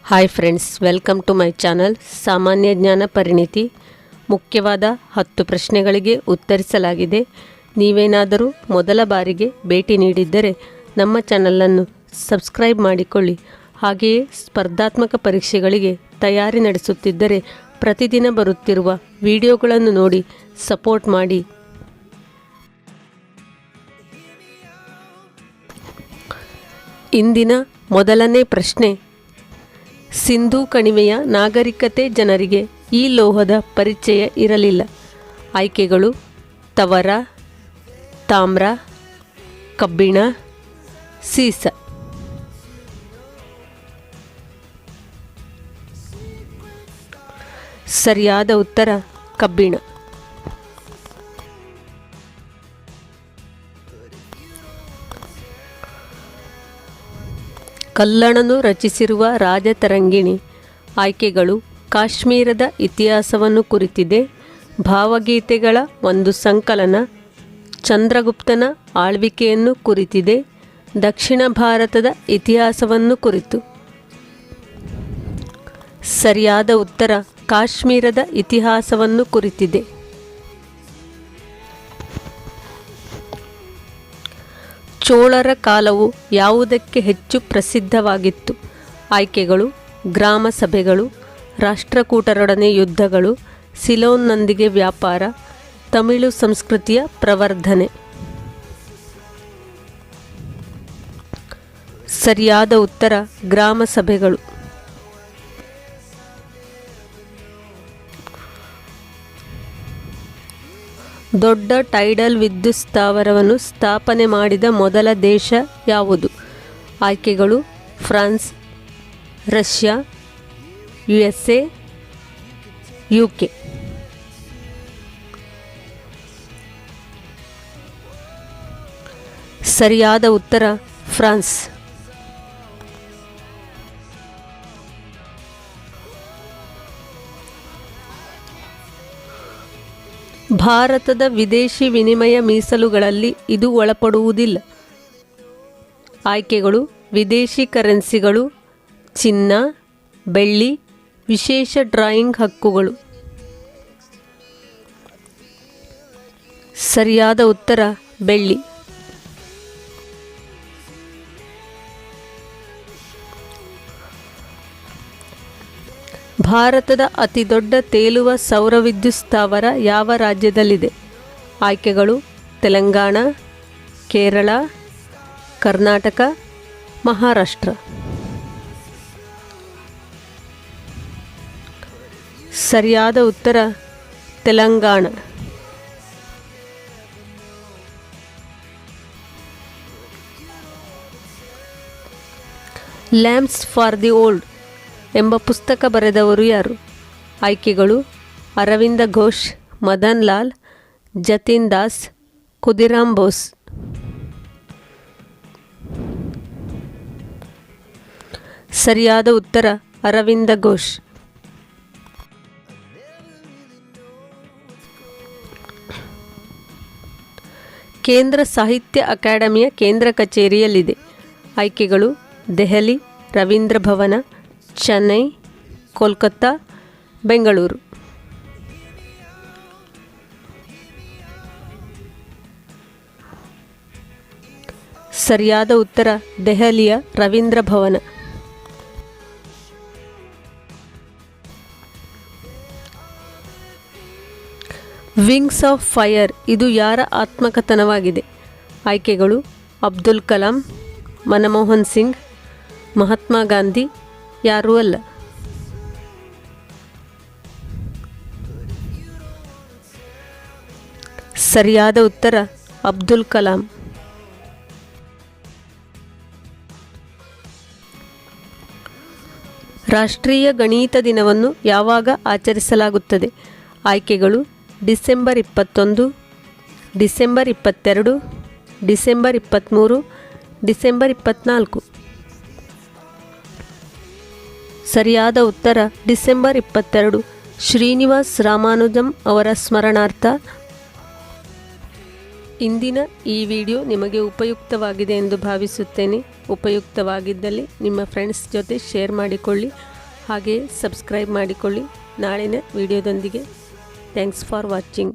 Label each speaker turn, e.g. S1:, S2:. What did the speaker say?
S1: Hi friends, welcome to my channel ಸಾಮಾನ್ಯ ಜ್ಞಾನ ಪರಿಣಿತಿ. ಮುಖ್ಯವಾದ 10 ಪ್ರಶ್ನೆಗಳಿಗೆ ಉತ್ತರಿಸಲಾಗಿದೆ. ನೀವೇನಾದರೂ ಮೊದಲ ಬಾರಿಗೆ ಭೇಟಿ ನೀಡಿದ್ದರೆ ನಮ್ಮ ಚಾನಲನ್ನು ಸಬ್ಸ್ಕ್ರೈಬ್ ಮಾಡಿಕೊಳ್ಳಿ. ಹಾಗೆಯೇ ಸ್ಪರ್ಧಾತ್ಮಕ ಪರೀಕ್ಷೆಗಳಿಗೆ ತಯಾರಿ ನಡೆಸುತ್ತಿದ್ದರೆ ಪ್ರತಿದಿನ ಬರುತ್ತಿರುವ ವಿಡಿಯೋಗಳನ್ನು ನೋಡಿ ಸಪೋರ್ಟ್ ಮಾಡಿ. ಇಂದಿನ ಮೊದಲನೇ ಪ್ರಶ್ನೆ, ಸಿಂಧೂ ಕಣಿವೆಯ ನಾಗರಿಕತೆ ಜನರಿಗೆ ಈ ಲೋಹದ ಪರಿಚಯ ಇರಲಿಲ್ಲ. ಆಯ್ಕೆಗಳು: ತವರ, ತಾಮ್ರ, ಕಬ್ಬಿಣ, ಸೀಸ. ಸರಿಯಾದ ಉತ್ತರ ಕಬ್ಬಿಣ. ಕಲ್ಲಣನು ರಚಿಸಿರುವ ರಾಜತರಂಗಿಣಿ. ಆಯ್ಕೆಗಳು: ಕಾಶ್ಮೀರದ ಇತಿಹಾಸವನ್ನು ಕುರಿತಿದೆ, ಭಾವಗೀತೆಗಳ ಒಂದು ಸಂಕಲನ, ಚಂದ್ರಗುಪ್ತನ ಆಳ್ವಿಕೆಯನ್ನು ಕುರಿತಿದೆ, ದಕ್ಷಿಣ ಭಾರತದ ಇತಿಹಾಸವನ್ನು ಕುರಿತು. ಸರಿಯಾದ ಉತ್ತರ ಕಾಶ್ಮೀರದ ಇತಿಹಾಸವನ್ನು ಕುರಿತಿದೆ. ಚೋಳರ ಕಾಲವು ಯಾವುದಕ್ಕೆ ಹೆಚ್ಚು ಪ್ರಸಿದ್ಧವಾಗಿತ್ತು? ಆಯ್ಕೆಗಳು: ಗ್ರಾಮ ಸಭೆಗಳು, ರಾಷ್ಟ್ರಕೂಟರೊಡನೆ ಯುದ್ಧಗಳು, ಸಿಲೋನ್ನೊಂದಿಗೆ ವ್ಯಾಪಾರ, ತಮಿಳು ಸಂಸ್ಕೃತಿಯ ಪ್ರವರ್ಧನೆ. ಸರಿಯಾದ ಉತ್ತರ ಗ್ರಾಮ ಸಭೆಗಳು. ದೊಡ್ಡ ಟೈಡಲ್ ವಿದ್ಯುತ್ ಸ್ಥಾವರವನ್ನು ಸ್ಥಾಪನೆ ಮಾಡಿದ ಮೊದಲ ದೇಶ ಯಾವುದು? ಆಯ್ಕೆಗಳು: ಫ್ರಾನ್ಸ್, ರಷ್ಯಾ, USA, UK. ಸರಿಯಾದ ಉತ್ತರ ಫ್ರಾನ್ಸ್. ಭಾರತದ ವಿದೇಶಿ ವಿನಿಮಯ ಮೀಸಲುಗಳಲ್ಲಿ ಇದು ಒಳಪಡುವುದಿಲ್ಲ. ಆಯ್ಕೆಗಳು: ವಿದೇಶಿ ಕರೆನ್ಸಿಗಳು, ಚಿನ್ನ, ಬೆಳ್ಳಿ, ವಿಶೇಷ ಡ್ರಾಯಿಂಗ್ ಹಕ್ಕುಗಳು. ಸರಿಯಾದ ಉತ್ತರ ಬೆಳ್ಳಿ. ಭಾರತದ ಅತಿದೊಡ್ಡ ತೇಲುವ ಸೌರ ವಿದ್ಯುತ್ ಸ್ಥಾವರ ಯಾವ ರಾಜ್ಯದಲ್ಲಿದೆ? ಆಯ್ಕೆಗಳು: ತೆಲಂಗಾಣ, ಕೇರಳ, ಕರ್ನಾಟಕ, ಮಹಾರಾಷ್ಟ್ರ. ಸರಿಯಾದ ಉತ್ತರ Telangana. Lamps for the old ಎಂಬ ಪುಸ್ತಕ ಬರೆದವರು ಯಾರು? ಆಯ್ಕೆಗಳು: ಅರವಿಂದ ಘೋಷ್, ಮದನ್ ಲಾಲ್, ಜತಿನ್ ದಾಸ್, ಖುದಿರಾಮ್ ಬೋಸ್. ಸರಿಯಾದ ಉತ್ತರ ಅರವಿಂದ ಘೋಷ್. ಕೇಂದ್ರ ಸಾಹಿತ್ಯ ಅಕಾಡೆಮಿಯ ಕೇಂದ್ರ ಕಚೇರಿಯಲ್ಲಿದೆ. ಆಯ್ಕೆಗಳು: ದೆಹಲಿ, ರವೀಂದ್ರ ಭವನ, ಚೆನ್ನೈ, ಕೋಲ್ಕತ್ತಾ, ಬೆಂಗಳೂರು. ಸರಿಯಾದ ಉತ್ತರ ದೆಹಲಿಯ ರವೀಂದ್ರ ಭವನ. ವಿಂಗ್ಸ್ ಆಫ್ ಫೈರ್ ಇದು ಯಾರ ಆತ್ಮಕಥನವಾಗಿದೆ? ಆಯ್ಕೆಗಳು: ಅಬ್ದುಲ್ ಕಲಾಂ, ಮನಮೋಹನ್ ಸಿಂಗ್, ಮಹಾತ್ಮ ಗಾಂಧಿ, ಯಾರೂ ಅಲ್ಲ. ಸರಿಯಾದ ಉತ್ತರ ಅಬ್ದುಲ್ ಕಲಾಂ. ರಾಷ್ಟ್ರೀಯ ಗಣಿತ ದಿನವನ್ನು ಯಾವಾಗ ಆಚರಿಸಲಾಗುತ್ತದೆ? ಆಯ್ಕೆಗಳು: ಡಿಸೆಂಬರ್ 21, ಡಿಸೆಂಬರ್ 22, ಡಿಸೆಂಬರ್ 23, ಡಿಸೆಂಬರ್ 24. ಸರಿಯಾದ ಉತ್ತರ ಡಿಸೆಂಬರ್ 22, ಶ್ರೀನಿವಾಸ್ ರಾಮಾನುಜಂ ಅವರ ಸ್ಮರಣಾರ್ಥ. ಇಂದಿನ ಈ ವಿಡಿಯೋ ನಿಮಗೆ ಉಪಯುಕ್ತವಾಗಿದೆ ಎಂದು ಭಾವಿಸುತ್ತೇನೆ. ಉಪಯುಕ್ತವಾಗಿದ್ದಲ್ಲಿ ನಿಮ್ಮ ಫ್ರೆಂಡ್ಸ್ ಜೊತೆ ಶೇರ್ ಮಾಡಿಕೊಳ್ಳಿ. ಹಾಗೆಯೇ ಸಬ್ಸ್ಕ್ರೈಬ್ ಮಾಡಿಕೊಳ್ಳಿ ನಾಳಿನ ವಿಡಿಯೋದೊಂದಿಗೆ. Thanks for watching.